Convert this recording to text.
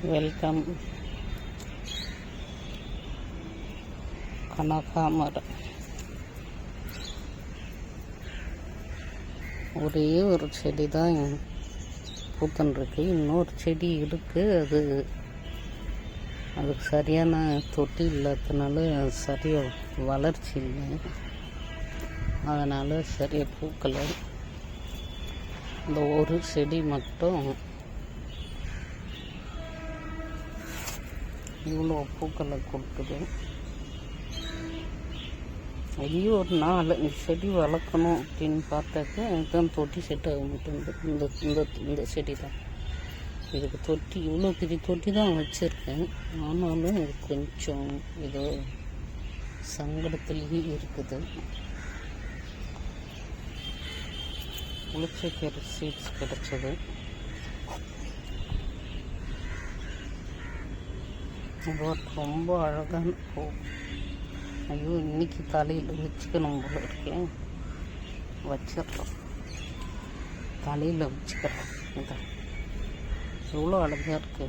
Welcome. கனகாமரம் ஒரே ஒரு செடி தான் பூத்துருக்கு. இன்னொரு செடி இருக்குது, அதுக்கு சரியான தொட்டி இல்லாததுனால சரியாக வளர்ச்சி இல்லை, அதனால் சரியாக பூக்கலை. இந்த ஒரு செடி மட்டும் இவ்வளோ பூக்களை கொடுக்குது. ஐயோ, ஒரு 4 செடி வளர்க்கணும் அப்படின்னு பார்த்தாக்க இதுதான் தொட்டி செட் ஆக மாட்டேங்குது. இந்த இந்த இந்த செடி தான் இதுக்கு தொட்டி, இவ்வளோ பெரிய தொட்டி தான் வச்சுருக்கேன். ஆனாலும் இது கொஞ்சம் ஏதோ சங்கடத்துலேயும் இருக்குது. புளிச்சக்கீரை சீட்ஸ் கிடச்சது. இது ரொம்ப அழகான பூ. ஐயோ, இன்னைக்கு தலையில் வச்சுக்கணும் போல இருக்கேன். வச்சிடறோம், தலையில் வச்சுக்கிறோம். இதான் எவ்வளோ அழகாக இருக்குது.